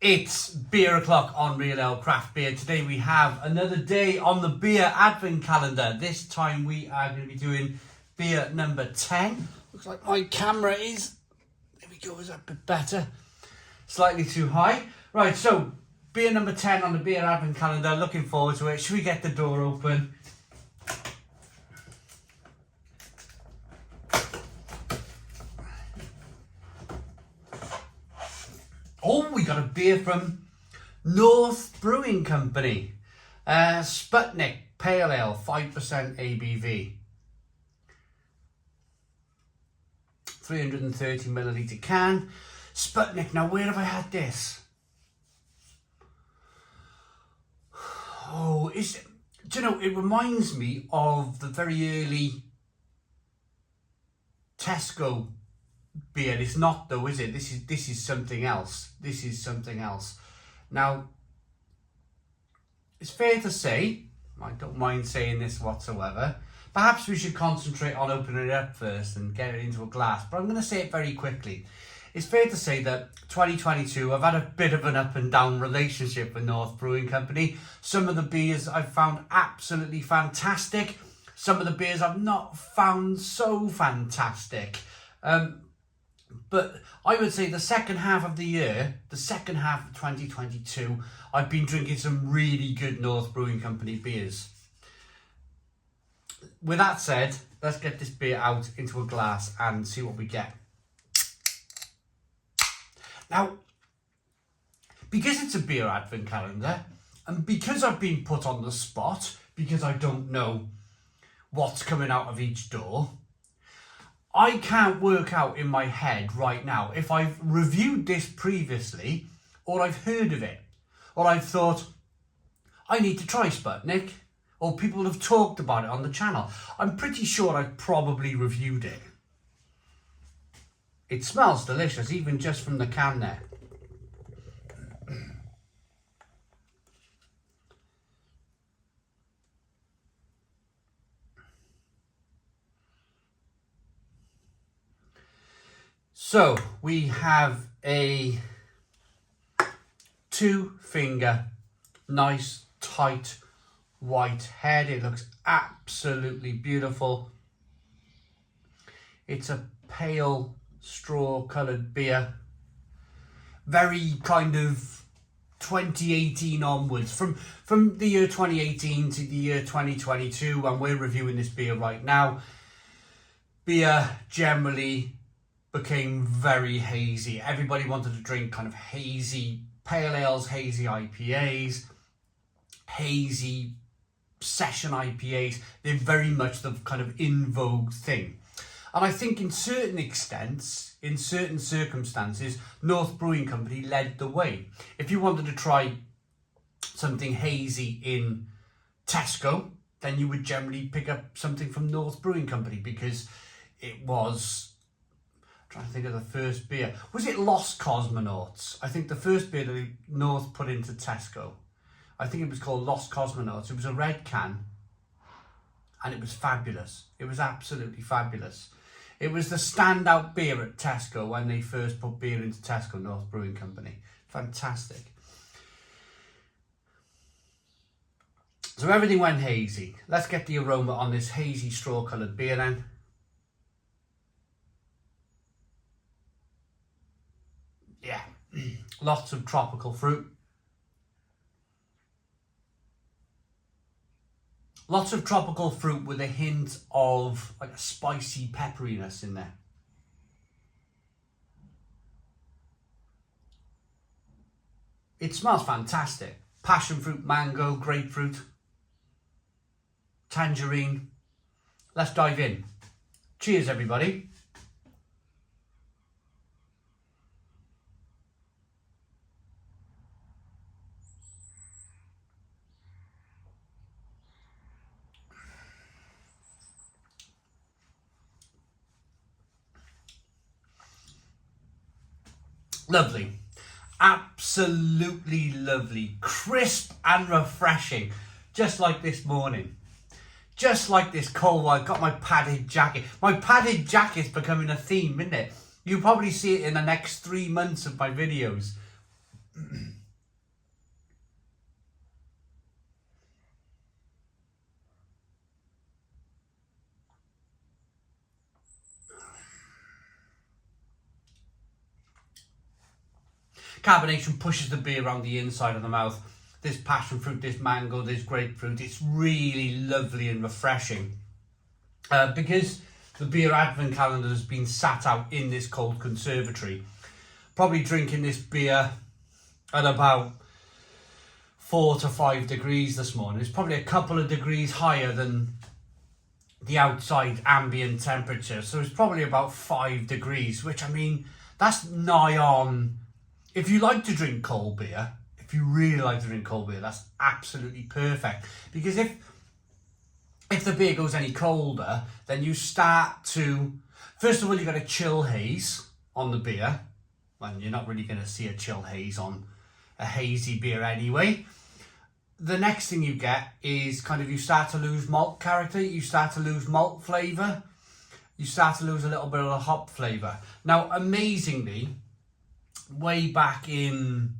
It's beer o'clock on Real Ale Craft Beer. Today we have another day on the beer advent calendar. This time we are going to be doing beer number 10. Looks like my camera is, there we go, is that a bit better? Slightly too high. Right, so beer number 10 on the beer advent calendar. Looking forward to it. Should we get the door open? Oh, we got a beer from North Brewing Company. Sputnik Pale Ale, 5% ABV. 330 milliliter can. Sputnik, now where have I had this? Oh, do you know, it reminds me of the very early Tesco beer. It's not though, is it? This is something else. This is something else. Now, it's fair to say, I don't mind saying this whatsoever, perhaps we should concentrate on opening it up first and get it into a glass, but I'm going to say it very quickly. It's fair to say that 2022, I've had a bit of an up and down relationship with North Brewing Company. Some of the beers I've found absolutely fantastic. Some of the beers I've not found so fantastic. But I would say the second half of the year, the second half of 2022, I've been drinking some really good North Brewing Company beers. With that said, let's get this beer out into a glass and see what we get. Now, because it's a beer advent calendar, and because I've been put on the spot, because I don't know what's coming out of each door, I can't work out in my head right now if I've reviewed this previously, or I've heard of it, or I've thought, I need to try Sputnik, or people have talked about it on the channel. I'm pretty sure I've probably reviewed it. It smells delicious, even just from the can there. So we have a 2-finger, nice tight white head. It looks absolutely beautiful. It's a pale straw coloured beer. Very kind of 2018 onwards. From the year 2018 to the year 2022, and we're reviewing this beer right now, beer generally became very hazy. Everybody wanted to drink kind of hazy pale ales, hazy IPAs, hazy session IPAs. They're very much the kind of in vogue thing. And I think in certain extents, in certain circumstances, North Brewing Company led the way. If you wanted to try something hazy in Tesco, then you would generally pick up something from North Brewing Company because it was, trying to think of the first beer. Was it Lost Cosmonauts? I think the first beer that North put into Tesco, I think it was called Lost Cosmonauts. It was a red can and it was fabulous. It was absolutely fabulous. It was the standout beer at Tesco when they first put beer into Tesco, North Brewing Company. Fantastic. So everything went hazy. Let's get the aroma on this hazy straw coloured beer then. Yeah, lots of tropical fruit. Lots of tropical fruit with a hint of like a spicy pepperiness in there. It smells fantastic. Passion fruit, mango, grapefruit, tangerine. Let's dive in. Cheers, everybody. Lovely, absolutely lovely, crisp and refreshing, just like this morning, just like this cold one. I've got my padded jacket. My padded jacket's becoming a theme, isn't it? You'll probably see it in the next 3 months of my videos. Carbonation pushes the beer around the inside of the mouth. There's passion fruit, there's mango, there's grapefruit. It's really lovely and refreshing. Because the beer advent calendar has been sat out in this cold conservatory, probably drinking this beer at about 4 to 5 degrees this morning. It's probably a couple of degrees higher than the outside ambient temperature. So it's probably about 5 degrees, which, I mean, that's nigh on. If you like to drink cold beer, if you really like to drink cold beer, that's absolutely perfect. Because if the beer goes any colder, then you start to, first of all, you've got a chill haze on the beer. Well, you're not really going to see a chill haze on a hazy beer anyway. The next thing you get is kind of, you start to lose malt character, you start to lose malt flavour, you start to lose a little bit of the hop flavour. Now, amazingly, way back in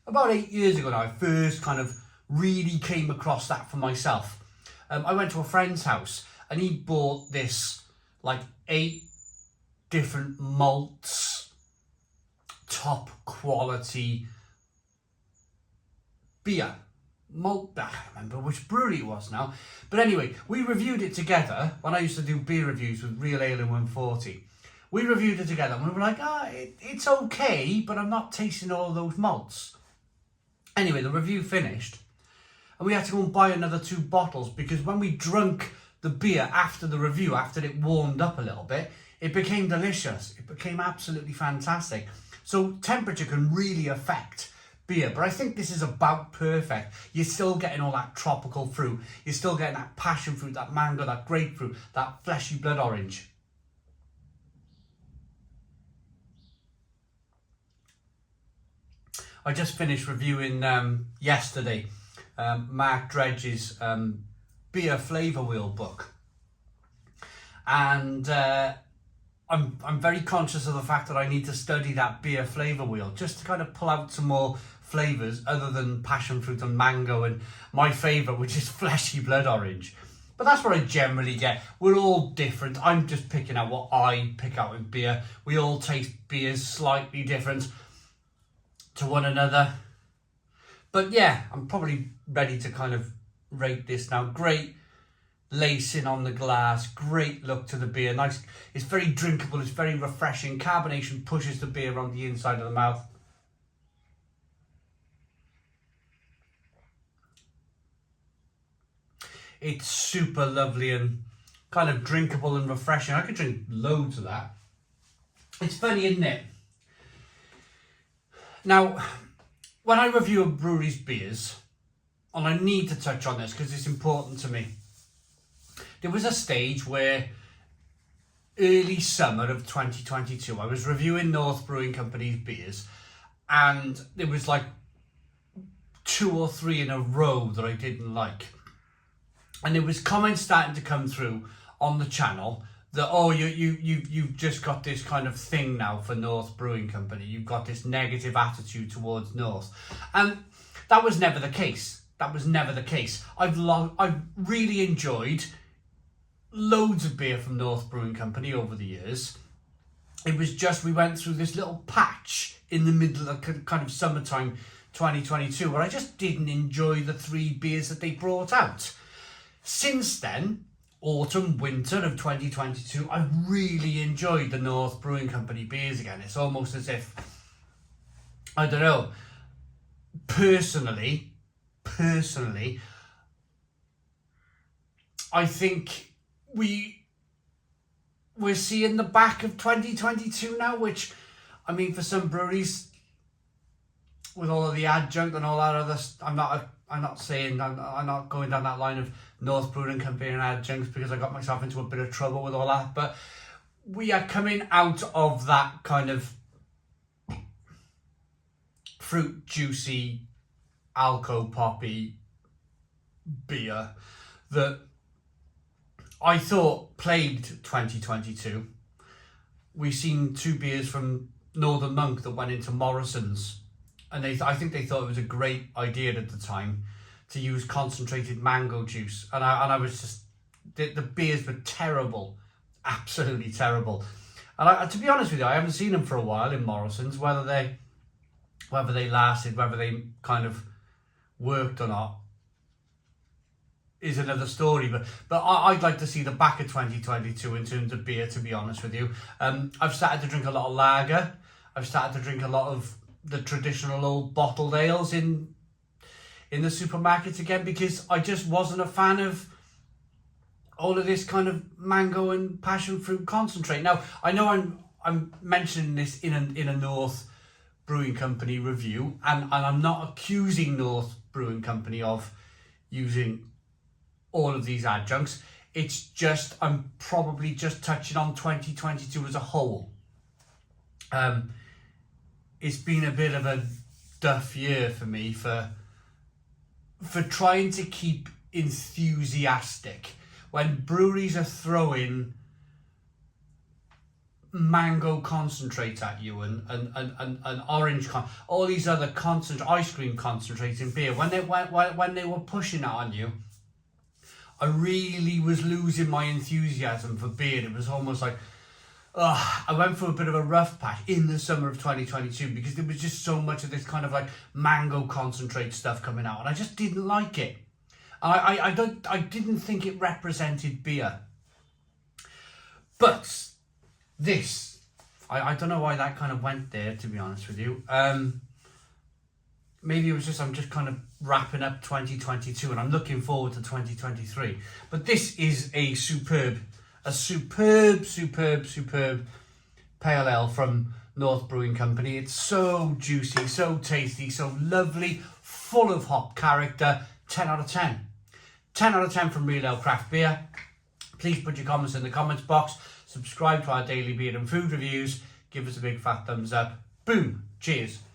about 8 years ago now, I first kind of really came across that for myself. I went to a friend's house and he bought this like 8 different malts, top quality beer. Malt, I can't remember which brewery it was now. But anyway, we reviewed it together when I used to do beer reviews with Real Ale in 140. We reviewed it together and we were like, it's okay, but I'm not tasting all those malts. Anyway, the review finished and we had to go and buy another 2 bottles because when we drunk the beer after the review, after it warmed up a little bit, it became delicious. It became absolutely fantastic. So temperature can really affect beer, but I think this is about perfect. You're still getting all that tropical fruit. You're still getting that passion fruit, that mango, that grapefruit, that fleshy blood orange. I just finished reviewing yesterday Mark Dredge's beer flavour wheel book, and I'm very conscious of the fact that I need to study that beer flavour wheel just to kind of pull out some more flavours other than passion fruit and mango and my favourite, which is fleshy blood orange. But that's what I generally get. We're all different. I'm just picking out what I pick out in beer. We all taste beers slightly different to one another. But yeah, I'm probably ready to kind of rate this now. Great lacing on the glass, great look to the beer. Nice, it's very drinkable, it's very refreshing. Carbonation pushes the beer around the inside of the mouth. It's super lovely and kind of drinkable and refreshing. I could drink loads of that. It's funny, isn't it? Now, when I review a brewery's beers, and I need to touch on this because it's important to me, there was a stage where early summer of 2022, I was reviewing North Brewing Company's beers, and there was like 2 or 3 in a row that I didn't like. And there was comments starting to come through on the channel that, oh, you've just got this kind of thing now for North Brewing Company. You've got this negative attitude towards North. And that was never the case. That was never the case. I've really enjoyed loads of beer from North Brewing Company over the years. It was just, we went through this little patch in the middle of kind of summertime 2022 where I just didn't enjoy the 3 beers that they brought out. Since then, autumn, winter of 2022, I've really enjoyed the North Brewing Company beers again. It's almost as if, I don't know, personally, I think we're seeing the back of 2022 now, which, I mean, for some breweries, with all of the adjunct and all that other, I'm not going down that line of North Brewing Company and adjuncts because I got myself into a bit of trouble with all that. But we are coming out of that kind of fruit juicy, alco poppy beer that I thought plagued 2022. We've seen 2 beers from Northern Monk that went into Morrison's, and I think they thought it was a great idea at the time to use concentrated mango juice, and I was just, the beers were terrible, absolutely terrible. And to be honest with you, I haven't seen them for a while in Morrison's. Whether Whether they lasted, whether they kind of worked or not, is another story. But I'd like to see the back of 2022 in terms of beer, to be honest with you. I've started to drink a lot of lager. I've started to drink a lot of the traditional old bottled ales in the supermarkets again, because I just wasn't a fan of all of this kind of mango and passion fruit concentrate. Now, I know I'm mentioning this in a North Brewing Company review, and I'm not accusing North Brewing Company of using all of these adjuncts. It's just, I'm probably just touching on 2022 as a whole. It's been a bit of a duff year for me for trying to keep enthusiastic when breweries are throwing mango concentrate at you and orange all these other ice cream concentrates in beer. When they were pushing it on you, I really was losing my enthusiasm for beer. It was almost like, I went through a bit of a rough patch in the summer of 2022 because there was just so much of this kind of like mango concentrate stuff coming out, and I just didn't like it. I didn't think it represented beer. But this, I don't know why that kind of went there, to be honest with you. Maybe it was just, I'm just kind of wrapping up 2022 and I'm looking forward to 2023. But this is a superb pale ale from North Brewing Company. It's so juicy, so tasty, so lovely, full of hop character. 10 out of 10. 10 out of 10 from Real Ale Craft Beer. Please put your comments in the comments box. Subscribe to our daily beer and food reviews. Give us a big fat thumbs up. Boom. Cheers.